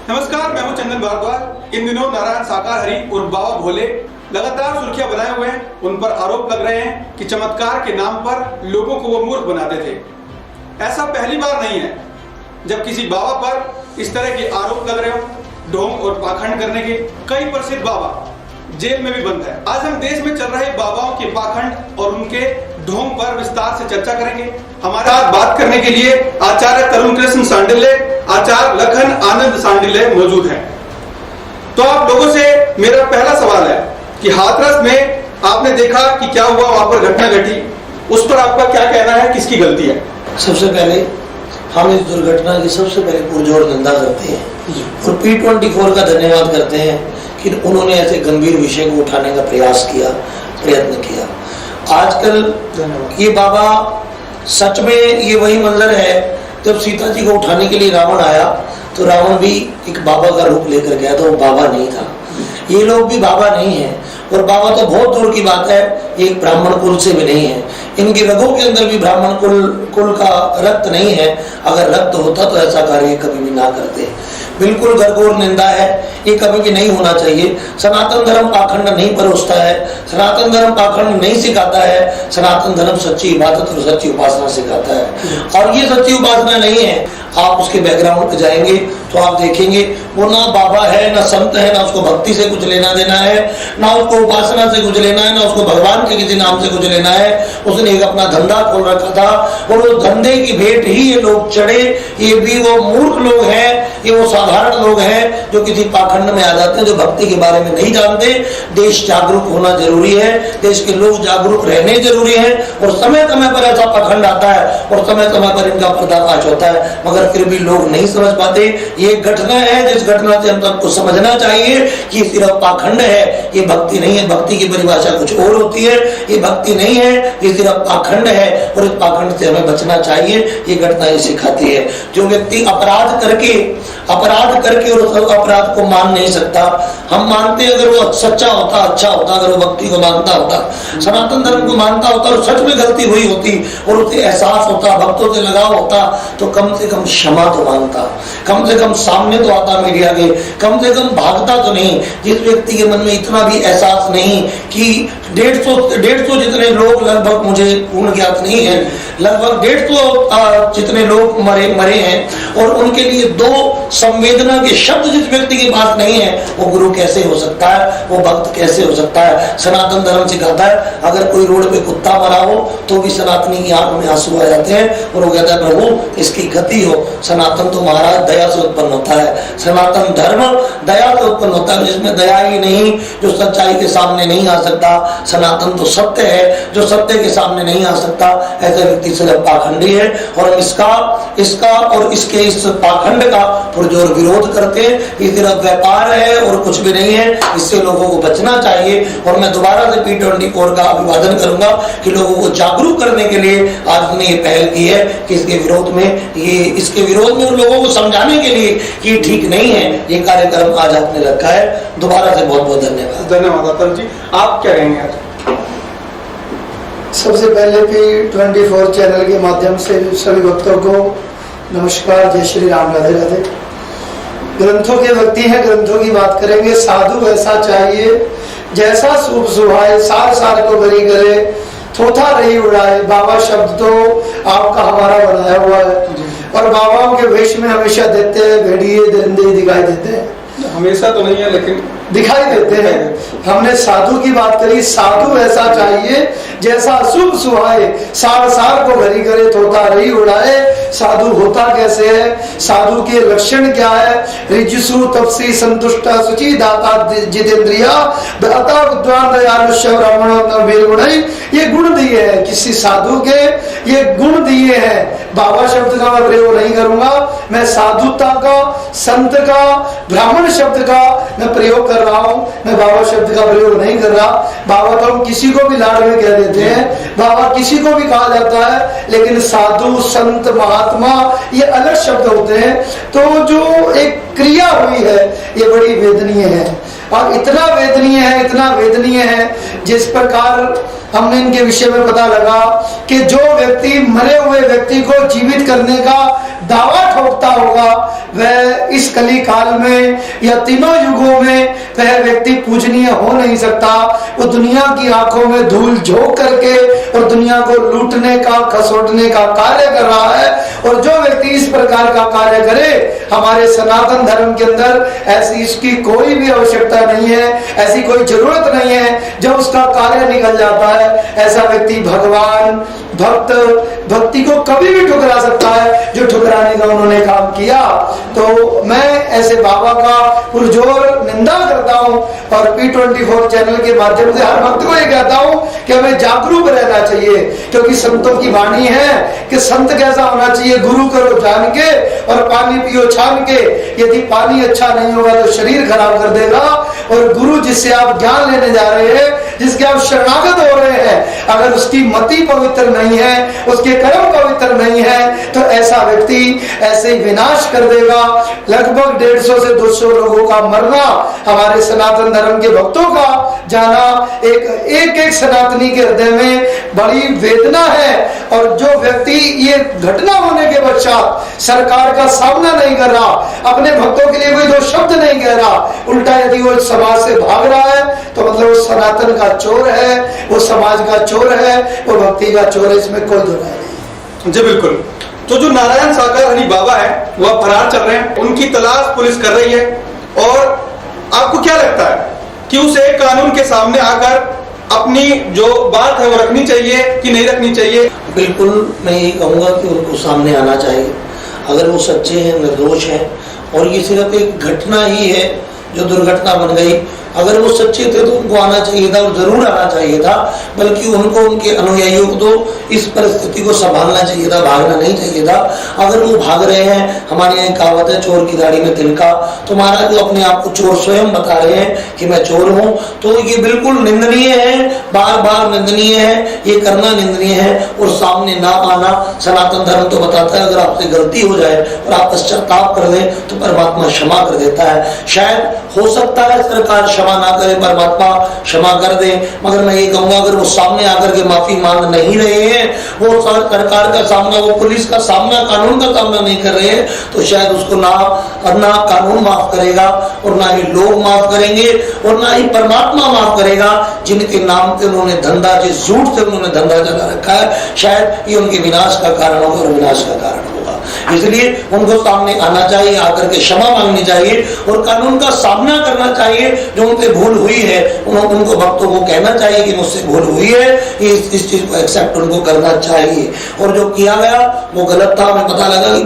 नमस्कार, मैं हूं चंदन भारद्वाज। इन दिनों नारायण साकार हरि और बाबा भोले लगातार सुर्खियां बनाए हुए हैं। उन पर आरोप लग रहे हैं कि चमत्कार के नाम पर लोगों को वो मूर्ख बनाते थे। ऐसा पहली बार नहीं है जब किसी बाबा पर इस तरह के आरोप लग रहे हो। ढोंग और पाखंड करने के कई प्रसिद्ध बाबा जेल में भी बंद है। आज हम देश में चल रहे बाबाओं के पाखंड और उनके ढोंग पर विस्तार से चर्चा करेंगे। हमारे साथ बात करने के लिए आचार्य तरुण कृष्ण सांडिल्य, आचार्य लखन आनंद सांडिल्य मौजूद हैं। तो आप लोगों से मेरा पहला सवाल है कि हाथरस में आपने देखा कि क्या हुआ, वहां पर घटना घटी, उस पर आपका क्या कहना है, किसकी गलती है? सबसे पहले हम इस दुर्घटना की सबसे पहले पुरजोर निंदा करते हैं और P24 का धन्यवाद करते हैं कि उन्होंने ऐसे गंभीर विषय को उठाने का प्रयत्न किया। आजकल ये बाबा सच में ये वही मंजर है जब सीता जी को उठाने के लिए रावण आया तो रावण भी एक बाबा का रूप लेकर गया था, वो बाबा नहीं था। ये लोग भी बाबा नहीं है और बाबा तो बहुत दूर की बात है, एक ब्राह्मण कुल से भी नहीं है। इनकी रगों के अंदर भी ब्राह्मण कुल का रक्त नहीं है। अगर रक्त होता तो ऐसा कार्य कभी भी ना करते। बिल्कुल घोर निंदा है, ये कभी भी नहीं होना चाहिए। सनातन धर्म पाखंड नहीं परोसता है, सनातन धर्म पाखंड नहीं सिखाता है। सनातन धर्म सच्ची इबादत और सच्ची उपासना सिखाता है और ये सच्ची उपासना नहीं है। आप उसके बैकग्राउंड पे जाएंगे तो आप देखेंगे वो ना बाबा है, ना संत है, ना उसको भक्ति से कुछ लेना देना है, ना उसको उपासना से कुछ लेना है, ना उसको भगवान के किसी नाम से कुछ लेना है। उसने एक अपना धंधा खोल रखा था और उस धंधे की भेंट ही ये लोग चढ़े। ये भी वो मूर्ख लोग हैं, ये वो साधारण लोग हैं जो किसी पाखंड में आ जाते हैं, जो भक्ति के बारे में नहीं जानते। देश जागरूक होना जरूरी है, देश के लोग जागरूक रहने जरूरी है और समय समय पर ऐसा पाखंड आता है और समय समय पर इनका पर्दाफाश होता है, मगर फिर भी लोग नहीं समझ पाते। ये घटना है जिस घटना से हम सबको समझना चाहिए कि सिर्फ पाखंड है, ये भक्ति नहीं है। भक्ति की परिभाषा कुछ और होती है, ये भक्ति नहीं है, ये सिर्फ पाखंड है और इस पाखंड से हमें बचना चाहिए। ये घटना ये सिखाती है। जो व्यक्ति अपराध करके और उस अपराध को मान नहीं सकता, हम मानते अगर वो सच्चा होता, अच्छा होता, अगर वो भक्ति को मानता होता, सनातन धर्म को मानता होता और सच में गलती हुई होती और उसे एहसास होता, भक्तों से लगाव होता, तो कम से कम क्षमा तो मांगता, कम से कम सामने तो आता मीडिया के, कम से कम भागता तो नहीं। जिस व्यक्ति के मन में इतना भी एहसास नहीं कि 150 जितने लोग, लगभग मुझे पूर्ण ज्ञात नहीं है, लगभग 150 जितने लोग मरे हैं और उनके लिए 2 संवेदना के शब्द जिस व्यक्ति के पास नहीं है, वो गुरु कैसे हो सकता है, वो भक्त कैसे हो सकता है? सनातन धर्म सिखाता है अगर कोई रोड पे कुत्ता मरा हो तो भी सनातनी की आंख में आंसू आ जाते हैं और वो कहता है प्रभु इसकी गति हो। सनातन तो महाराज दया से उत्पन्न होता है, सनातन धर्म दया से उत्पन्न होता है, जिसमें दया ही नहीं, जो सच्चाई के सामने नहीं आ सकता। सनातन तो सत्य है, जो सत्य के सामने नहीं आ सकता, ऐसा व्यक्ति सिर्फ पाखंडी है। और हम इसका और इसके इस पाखंड का पुरजोर विरोध करते हैं। ये सिर्फ व्यापार है और कुछ भी नहीं है, इससे लोगों को बचना चाहिए। और मैं दोबारा से P24 का अभिवादन करूंगा कि लोगों को जागरूक करने के लिए आज हमने ये पहल की है कि इसके विरोध में उन लोगों को समझाने के लिए कि ये ठीक नहीं है, ये कार्यक्रम आज आपने रखा है। दोबारा से बहुत बहुत धन्यवाद। अतुल जी, आप क्या कहेंगे आज? सबसे पहले P24 चैनल के माध्यम से सभी भक्तों को नमस्कार, जय श्री राम, राधे राधे। ग्रंथों के व्यक्ति हैं, ग्रंथों की बात करेंगे। साधु ऐसा चाहिए जैसा शुभ सुहाए, सार सार को बरी करे, थोथा रही उड़ाए। बाबा शब्द तो आपका हमारा बनाया हुआ है और बाबाओं के वेश में हमेशा देते हैं, भेड़िए दरिंदे दिखाई देते हैं। हमेशा तो नहीं है लेकिन दिखाई देते हैं। हमने साधु की बात करी। साधु ऐसा चाहिए जैसा शुभ सुहाए, सार सार को भरी करे, तोता रही उड़ाए। साधु होता कैसे है, साधु के लक्षण क्या है? रिजिसु तपसी संतुष्ट सुचि दाता जितेंद्रिया दाता विद्वान दयालु ब्राह्मण। ये गुण दिए हैं किसी साधु के, ये गुण दिए हैं। बाबा शब्द का मैं प्रयोग नहीं करूंगा, मैं साधुता का, संत का, ब्राह्मण शब्द का मैं प्रयोग कर रहा हूं। मैं बाबा शब्द का प्रयोग नहीं कर रहा। बाबा तो हम किसी को भी लाड़ में कह देते हैं, बाबा किसी को भी कहा जाता है, लेकिन साधु, संत, महात्मा ये अलग शब्द होते हैं। तो जो एक क्रिया हुई है ये बड़ी वेदनीय है और इतना वेदनीय है जिस प्रकार हमने इनके विषय में पता लगा कि जो व्यक्ति मरे हुए व्यक्ति को जीवित करने का दावा ठोकता होगा वह इस कली काल में या तीनों युगों में वह व्यक्ति पूजनीय हो नहीं सकता। वो दुनिया की आंखों में धूल झोंक करके और दुनिया को लूटने का खसोटने का कार्य कर रहा है। और जो व्यक्ति इस प्रकार का कार्य करे, हमारे सनातन धर्म के अंदर ऐसी इसकी कोई भी आवश्यकता नहीं है, ऐसी कोई जरूरत नहीं है। जब उसका कार्य निकल जाता है, ऐसा व्यक्ति भगवान भक्ति को कभी भी ठुकरा सकता है जो ठुकराने का उन्होंने काम किया। तो मैं ऐसे बाबा का पुरजोर निंदा करता हूं और P24 चैनल के माध्यम से हर भक्त को ये कहता हूं कि हमें जागरूक रहना चाहिए, क्योंकि संतों की वाणी है कि संत कैसा होना चाहिए, गुरु करो जान के और पानी पियो छान के। यदि पानी अच्छा नहीं होगा तो शरीर खराब कर देगा, और गुरु जिससे आप ज्ञान लेने जा रहे हैं, जिसके आप शरणागत हो रहे हैं, अगर उसकी मति पवित्र नहीं है, उसके कर्म पवित्र नहीं है, तो ऐसा व्यक्ति ऐसे ही विनाश कर देगा। लगभग 150 से 200 लोगों का मरना, हमारे सनातन धर्म के भक्तों का जाना, एक सनातनी के हृदय में बड़ी वेदना है। और जो व्यक्ति ये घटना होने के पश्चात सरकार का सामना नहीं कर रहा, अपने भक्तों के लिए कोई दो शब्द नहीं कह रहा, उल्टा यदि वो समाज से भाग रहा है, तो मतलब वो सनातन का चोर है, वो समाज का चोर है, वो भक्ति का चोर है, इसमें कोई दो नहीं। जी बिल्कुल। तो जो नारायण सागर हरि बाबा है वह फरार चल रहे हैं, उनकी तलाश पुलिस कर रही है। और आपको क्या लगता है कि उसे कानून के सामने आकर अपनी जो बात है वो रखनी चाहिए कि नहीं रखनी चाहिए? बिल्कुल, मैं ये कहूँगा कि उनको सामने आना चाहिए। अगर वो सच्चे हैं, निर्दोष हैं, और ये सिर्फ एक घटना ही है जो दुर्घटना बन गई, अगर वो सच्चे थे तो उनको आना चाहिए था और जरूर आना चाहिए था। बल्कि उनको, उनके अनुयायियों को तो इस परिस्थिति को संभालना चाहिए था, भागना नहीं चाहिए था। अगर वो भाग रहे हैं, हमारे यहाँ कहावत है चोर की दाढ़ी में तिनका, तो महाराज वो अपने आप को चोर स्वयं बता रहे हैं कि मैं चोर हूँ, तो ये बिल्कुल निंदनीय है, बार बार निंदनीय है, ये करना निंदनीय है। और सामने ना आना, सनातन धर्म तो बताता है अगर आपसे गलती हो जाए और आप पश्चाताप कर दें तो परमात्मा क्षमा कर देता है। शायद हो सकता है सरकार क्षमा ना करे, परमात्मा क्षमा कर दे, मगर मैं ये कहूंगा अगर वो सामने आकर के माफी मांग नहीं रहे हैं, वो सरकार का सामना, वो पुलिस का सामना, कानून का सामना नहीं कर रहे हैं, तो शायद उसको ना कानून माफ करेगा और ना ही लोग माफ करेंगे और ना ही परमात्मा माफ करेगा, जिनके नाम पे उन्होंने धंधा, जिस झूठ से उन्होंने धंधा चला रखा है, शायद ये उनके विनाश का कारण होगा और विनाश का कारण होगा। इसलिए उनको सामने आना चाहिए, आकर के क्षमा मांगनी चाहिए और कानून का सामना करना चाहिए। जो उनसे भूल हुई है उनको भक्तों को कहना चाहिए कि मुझसे भूल हुई है, इस चीज को एक्सेप्ट उनको करना चाहिए। और जो किया गया वो गलत था। हमें पता लगा कि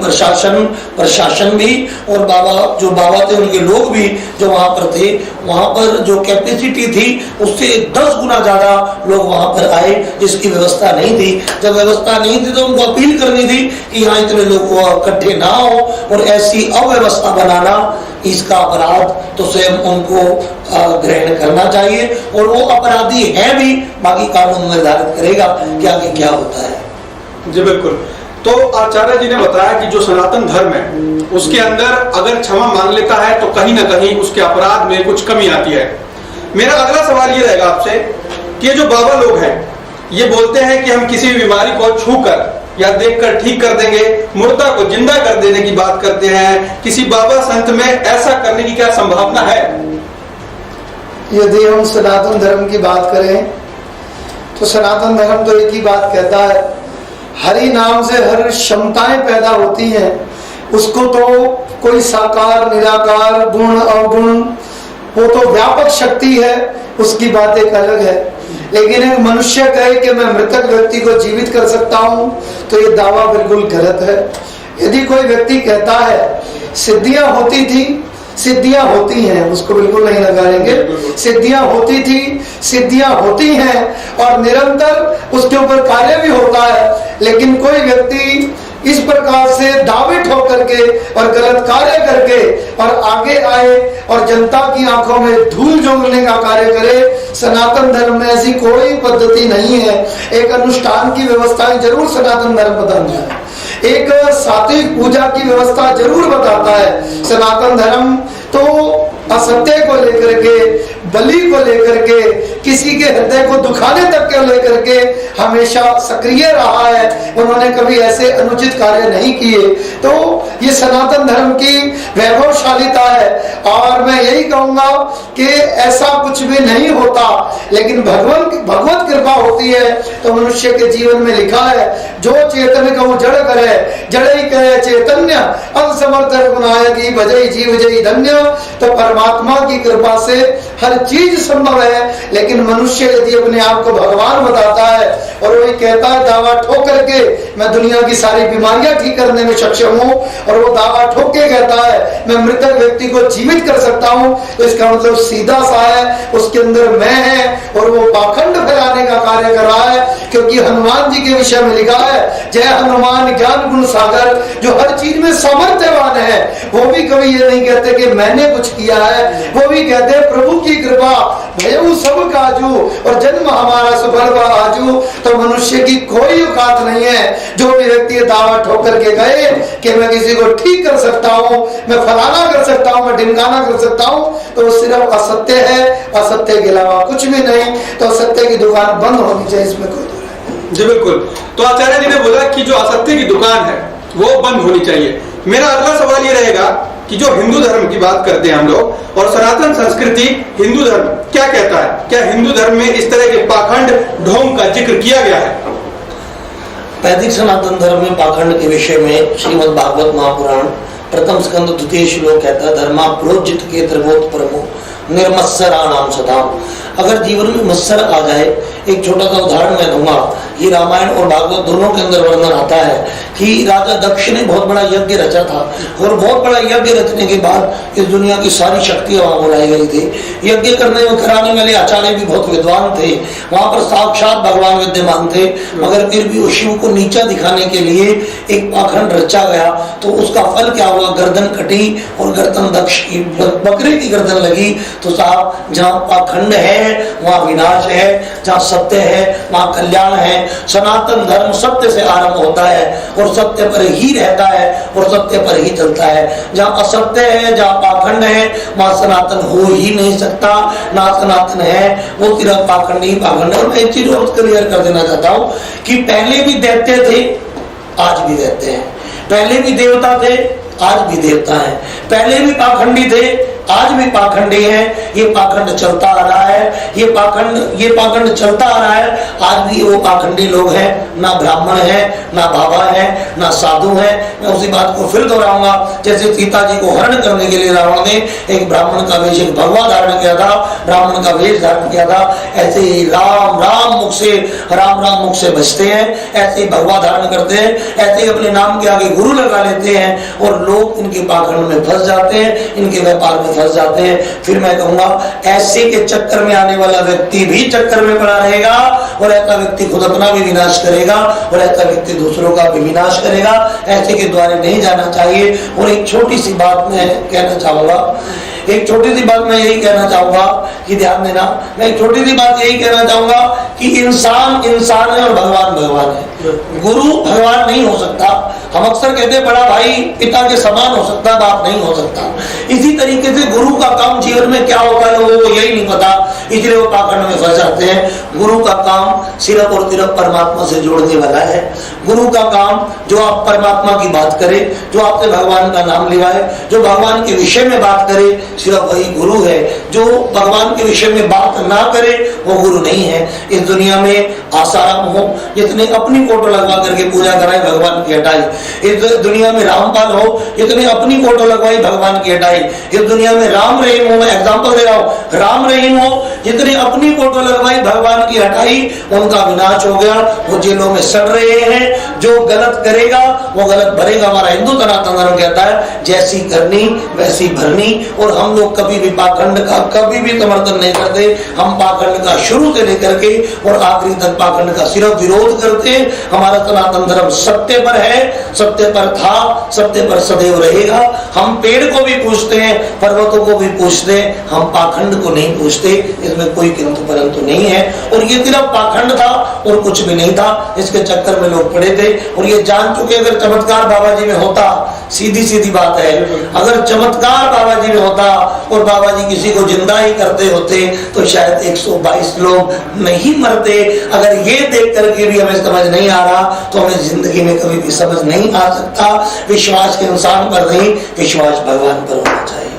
प्रशासन भी और बाबा थे, उनके लोग भी जो वहां पर थे, वहां पर जो कैपेसिटी थी उससे 10 गुना ज्यादा लोग वहां पर आए, जिसकी व्यवस्था नहीं थी। जब व्यवस्था नहीं थी तो उनको अपील करनी थी कि यहाँ इतने लोग इकट्ठे ना हो, और ऐसी अव्यवस्था बनाना, इसका अपराध तो स्वयं उनको ग्रहण करना चाहिए। और वो अपराधी है भी, बाकी कानून निर्धारित करेगा कि आगे क्या होता है। जी बिल्कुल। तो आचार्य जी ने बताया कि जो सनातन धर्म है उसके अंदर अगर क्षमा मांग लेता है तो कहीं ना कहीं उसके अपराध में कुछ कमी आती है। मेरा अगला सवाल ये रहेगा आपसे कि ये जो बाबा लोग हैं ये बोलते हैं कि हम किसी भी बीमारी को छूकर या देखकर ठीक कर देंगे, मुर्दा को जिंदा कर देने की बात करते हैं। किसी बाबा संत में ऐसा करने की क्या संभावना है? यदि हम सनातन धर्म की बात करें तो सनातन धर्म तो एक ही बात कहता है, हरि नाम से हर क्षमताएं पैदा होती हैं। उसको तो कोई साकार निराकार गुण अवगुण, वो तो व्यापक शक्ति है, उसकी बात एक अलग है। लेकिन एक मनुष्य कहे कि मैं मृतक व्यक्ति को जीवित कर सकता हूं, तो ये दावा बिल्कुल गलत है। यदि कोई व्यक्ति कहता है सिद्धियां होती थी, सिद्धियां होती हैं, उसको बिल्कुल नहीं लगाएंगे, सिद्धियां होती थी, सिद्धियां होती हैं और निरंतर उसके ऊपर कार्य भी होता है। लेकिन कोई व्यक्ति इस प्रकार से दावे ठोक करके और गलत कार्य करके और आगे आए और जनता की आंखों में धूल झोंकने का कार्य करे, सनातन धर्म में ऐसी कोई पद्धति नहीं है। एक अनुष्ठान की व्यवस्थाएं जरूर सनातन धर्म बताता है, एक सात्विक पूजा की व्यवस्था जरूर बताता है। सनातन धर्म तो असत्य को लेकर के, बलि को लेकर के, किसी के हृदय को दुखाने तक के लेकर के हमेशा सक्रिय रहा है। उन्होंने कभी ऐसे अनुचित कार्य नहीं किए। तो ये सनातन धर्म की वैभवशालीता है। और मैं यही कहूंगा कि ऐसा कुछ भी नहीं होता, लेकिन भगवत कृपा होती है। तो मनुष्य के जीवन में लिखा है, जो चेतन कहूँ जड़ करे, जड़ ही करे चैतन्य, अब समर्थ गुनायकी भजई जीव जय धन्य। तो परमात्मा की कृपा से हर चीज संभव है। लेकिन मनुष्य यदि अपने आप को भगवान बताता है और वही कहता है दावा ठोक करके मैं दुनिया की सारी बीमारियां ठीक करने में सक्षम हूँ, और वो दावा ठोक के कहता है मैं मृतक व्यक्ति को जीवित कर सकता हूँ, तो इसका मतलब सीधा सा है उसके अंदर मैं है और वो पाखंड फैलाने का कार्य कर रहा है। क्योंकि हनुमान जी के विषय में लिखा है, जय हनुमान ज्ञान गुण सागर, जो हर चीज में सामर्थ्यवान है। वो भी कभी ये नहीं कहते कि मैंने कुछ किया है, वो भी कहते हैं प्रभु की कृपा भयऊ सब काजू और जन्म हमारा सफल बा आजू। तो मनुष्य की कोई औकात नहीं है। जो भी व्यक्ति दावा ठोक करके गए कि मैं किसी को ठीक कर सकता हूँ, मैं फलाना कर सकता हूँ, मैं ढिमकाना कर सकता हूँ, तो वो सिर्फ असत्य है, असत्य के अलावा कुछ भी नहीं। तो असत्य की दुकान बंद होनी चाहिए, इसमें कोई जी बिल्कुल। तो आचार्य जी ने बोला कि जो असत्य की दुकान है वो बंद होनी चाहिए। मेरा अगला सवाल ये रहेगा कि जो हिंदू धर्म की बात करते हैं हम लोग, और सनातन संस्कृति हिंदू धर्म क्या कहता है? क्या हिंदू धर्म में इस तरह के पाखंड ढोंग का जिक्र किया गया है? वैदिक सनातन धर्म में पाखंड के विषय में श्रीमद् भागवत महापुराण प्रथम स्कंद द्वितीय श्लोक कहता है, धर्मा प्रोज्जित के द्रवोत परमो निर्मत्सराणाम सदाम। अगर जीवन में मत्सर आ जाए, एक छोटा सा उदाहरण मैं दूंगा। ये रामायण और भागवत दोनों के अंदर वर्णन आता है कि राजा दक्ष ने बहुत बड़ा यज्ञ रचा था, और बहुत बड़ा यज्ञ रचने के बाद इस दुनिया की सारी शक्तियां वहां बुलाई गई थी। यज्ञ करने में कराने वाले आचार्य भी बहुत विद्वान थे, वहां पर साक्षात भगवान विद्यमान थे, मगर फिर भी उस शिव को नीचा दिखाने के लिए एक पाखंड रचा गया। तो उसका फल क्या हुआ? गर्दन कटी और गर्दन दक्ष की बकरे की गर्दन लगी। तो साहब, जहाँ पाखंड है वहाँ विनाश है, जहाँ सत्य है वहाँ कल्याण है। सनातन धर्म सत्य से आरंभ होता है और सत्य पर ही रहता है और सत्य पर ही चलता है। जहाँ असत्य है, जहाँ पाखंड है, वहाँ सनातन हो ही नहीं सकता। ना सनातन है, वो सिर्फ पाखंड ही पाखंड है। और मैं एक चीज और क्लियर कर देना चाहता हूँ कि पहले भी दैत्य थे, आज भी दैत्य हैं। पहले भी देवता थे, आज भी देवता हैं। पहले भी पाखंडी थे, आज भी पाखंडी हैं। ये पाखंड चलता आ रहा है, ये पाखंड चलता आ रहा है। आज भी वो पाखंडी लोग हैं, ना ब्राह्मण है, ना बाबा है, ना साधु है। मैं उसी बात को फिर दोहराऊंगा, जैसे सीता जी को हरण करने के लिए रावण ने एक ब्राह्मण का वेश, एक भगवा धारण किया था, ब्राह्मण का वेश धारण किया था। ऐसे ही राम राम मुख से बचते हैं, ऐसे ही भगवा धारण करते हैं, ऐसे ही अपने नाम के आगे गुरु लगा लेते हैं, और लोग इनके पाखंड में फंस जाते हैं, इनके व्यापार में फंस जाते हैं। फिर मैं कहूंगा, ऐसे के चक्कर में आने वाला व्यक्ति भी चक्कर में पड़ा रहेगा, और ऐसा व्यक्ति खुद अपना भी विनाश करेगा, और ऐसा व्यक्ति दूसरों का भी विनाश करेगा। ऐसे के द्वारे नहीं जाना चाहिए। और एक छोटी सी बात मैं कहना चाहूंगा, एक छोटी सी बात मैं यही कहना चाहूंगा कि ध्यान देना। मैं एक छोटी सी बात यही कहना चाहूंगा कि इंसान इंसान है और भगवान भगवान है। गुरु भगवान नहीं हो सकता। हम अक्सर कहते हैं बड़ा भाई पिता के समान हो सकता है, बाप नहीं हो सकता। इसी तरीके से गुरु का काम जीवन में क्या होता है लोगों को यही नहीं पता, इसलिए वो पाखंड में फंस जाते हैं। गुरु का काम सिर्फ और सिर्फ परमात्मा से जोड़ने वाला है। गुरु का काम जो आप परमात्मा की बात करे, जो आपसे भगवान का नाम लिवाए, जो भगवान के विषय में बात करे, सिर्फ वही गुरु है। जो भगवान के विषय में बात ना करे वो गुरु नहीं है। इस दुनिया में आसाराम हो, जितने अपनी फोटो लगवा करके पूजा कराए, भगवान की हटाई। इस दुनिया में रामपाल हो, जितने अपनी फोटो लगवाई, भगवान की हटाई। इस दुनिया में राम रहीम हो, मैं एग्जांपल दे रहा हूँ, राम रहीम हो, जितने अपनी फोटो लगवाई, भगवान की हटाई, उनका विनाश हो गया। वो जेलों में सड़ रहे हैं। जो गलत करेगा वो गलत भरेगा। हमारा हिंदू सनातन धर्म कहता है जैसी करनी वैसी भरनी। और हम लोग कभी भी पाखंड का कभी भी समर्थन नहीं करते। हम पाखंड का शुरू से लेकर के और आखिरी तक पाखंड का सिर्फ विरोध करते हैं। हमारा सनातन धर्म सत्य पर है, सत्य पर था, सत्य पर सदैव रहेगा। हम पेड़ को भी पूछते हैं, पर्वतों को भी पूछते हैं, हम पाखंड को नहीं पूछते। इसमें कोई किंतु परंतु नहीं है। और ये सिर्फ पाखंड था और कुछ भी नहीं था। इसके चक्कर में लोग पड़े थे और ये जान चुके। अगर चमत्कार बाबा जी में होता, सीधी सीधी बात है, अगर चमत्कार बाबा जी में होता और बाबा जी किसी को जिंदा ही करते होते तो शायद 122 लोग नहीं मरते। अगर ये देख करके भी हमें समझ नहीं आ रहा तो हमें जिंदगी में कभी भी समझ नहीं आ सकता। विश्वास के इंसान पर नहीं, विश्वास भगवान पर होना चाहिए।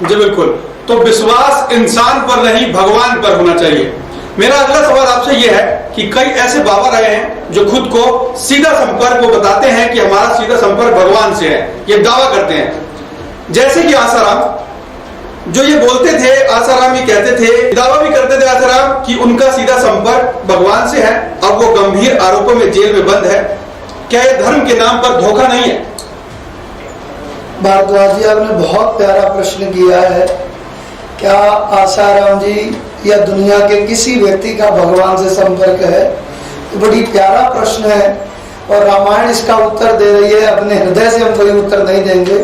जी बिल्कुल, तो विश्वास इंसान पर नहीं भगवान पर होना चाहिए। मेरा अगला सवाल आपसे यह है कि कई ऐसे बाबा रहे हैं जो खुद को सीधा संपर्क, वो बताते हैं कि हमारा सीधा संपर्क भगवान से है, ये दावा करते हैं। जैसे कि आसाराम जो ये बोलते थे, आसाराम ये कहते थे, दावा भी करते थे आसाराम कि उनका सीधा संपर्क भगवान से है। अब वो गंभीर आरोपों में जेल में बंद है। क्या ये धर्म के नाम पर धोखा नहीं है? भारद्वाज जी, आपने बहुत प्यारा प्रश्न किया है। क्या आसाराम जी या दुनिया के किसी व्यक्ति का भगवान से संपर्क है? बड़ी प्यारा प्रश्न है और रामायण इसका उत्तर दे रही है। अपने हृदय से हम कोई उत्तर नहीं देंगे।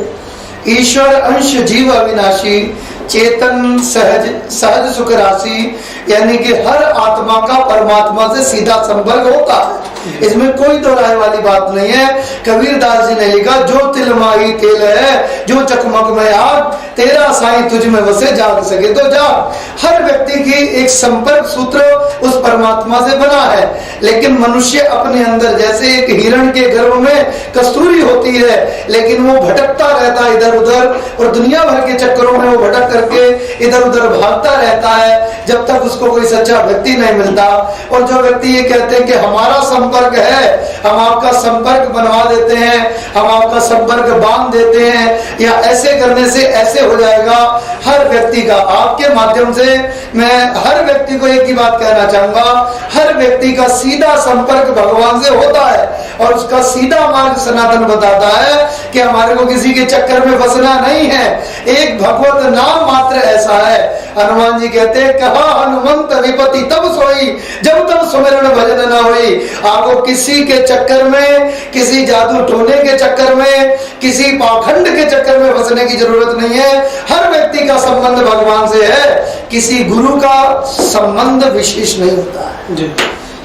ईश्वर अंश जीव अविनाशी, चेतन सहज सुख राशि, यानी कि हर आत्मा का परमात्मा से सीधा संपर्क होता है, इसमें कोई दो राय वाली बात नहीं है। कबीरदास जी ने लिखा, जो तिल माही तेल है, जो चकमक में आग, तेरा साईं तुझ में वसे, जाग सके तो जाग। हर व्यक्ति की एक संपर्क सूत्र उस परमात्मा से बना है। लेकिन मनुष्य अपने अंदर, जैसे एक हिरण के गर्भ में कस्तूरी होती है, लेकिन वो भटकता रहता है इधर उधर, और दुनिया भर के चक्करों में वो भटक करके इधर उधर भागता रहता है जब तक उसको कोई सच्चा व्यक्ति नहीं मिलता। और जो व्यक्ति ये कहते हैं कि हमारा संपर्क है, हम आपका संपर्क बनवा देते हैं, हम आपका संपर्क बांध देते हैं, या ऐसे करने से ऐसे हो जाएगा, हर व्यक्ति का, आपके माध्यम से मैं हर व्यक्ति को एक ही बात कहना चाहूंगा, हर व्यक्ति का सीधा संपर्क भगवान से होता है। और उसका सीधा मार्ग सनातन बताता है कि हमारे को किसी के चक्कर में फंसना नहीं है। एक भगवत नाम मात्र ऐसा है। हनुमान जी कहते हैं, कहा हनुमंत विपति तब सोई, जब तब सुमिरन भजन न होई। आपको किसी के चक्कर में, किसी जादू टोने के चक्कर में, किसी पाखंड के चक्कर में फंसने की जरूरत नहीं है। हर व्यक्ति का संबंध भगवान से है। किसी गुरु का संबंध विशेष नहीं होता है जी।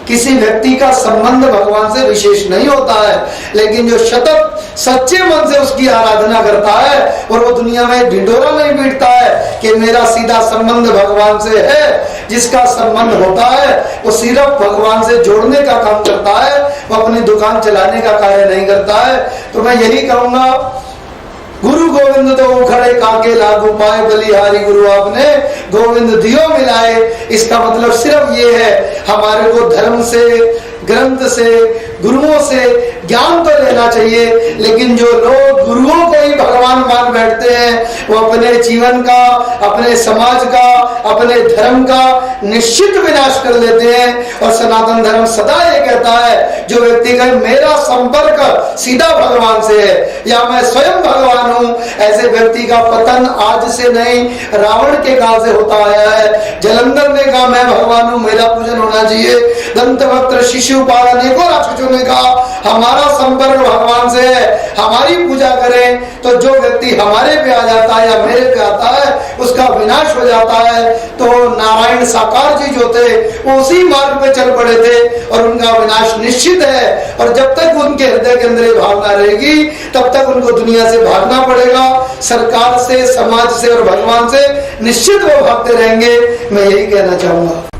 किसी व्यक्ति का संबंध भगवान से विशेष नहीं होता है। लेकिन जो शतक सच्चे मन से उसकी आराधना करता है और वो दुनिया में ढिंढोरा नहीं पीटता है कि मेरा सीधा संबंध भगवान से है, जिसका संबंध होता है वो सिर्फ भगवान से जोड़ने का काम करता है, वो अपनी दुकान चलाने का कार्य नहीं करता है। तो मैं यही कहूंगा, गुरु गोविंद तो उखड़े काके लागू पाए, बलिहारी गुरु आपने गोविंद दियो मिलाए। इसका मतलब सिर्फ ये है, हमारे को धर्म से, ग्रंथ से, गुरुओं से ज्ञान तो लेना चाहिए, लेकिन जो लोग गुरुओं को ही भगवान मान बैठते हैं, वो अपने जीवन का, अपने समाज का, अपने धर्म का निश्चित विनाश कर लेते हैं। और सनातन धर्म सदा ये कहता है, जो व्यक्ति का मेरा संपर्क सीधा भगवान से है या मैं स्वयं भगवान हूं, ऐसे व्यक्ति का पतन आज से नहीं, रावण के काल से होता आया है। जलंधर ने कहा, मैं भगवान हूं, मेरा पूजन होना चाहिए। दंतवक्त्र शिशुपाल अनेकों राक्षसों ने कहा, हमारा संपर्क भगवान से है, हमारी पूजा करें। तो जो व्यक्ति हमारे पे आ जाता है या मेरे पे आता है, उसका विनाश हो जाता है। तो नारायण साकार जी जो थे, वो उसी मार्ग पे चल पड़े थे और उनका विनाश निश्चित है। और जब तक उनके हृदय के अंदर भावना रहेगी, तब तक उनको दुनिया से भागना पड़ेगा। सरकार से, समाज से और भगवान से निश्चित वो भागते रहेंगे। मैं यही कहना चाहूंगा।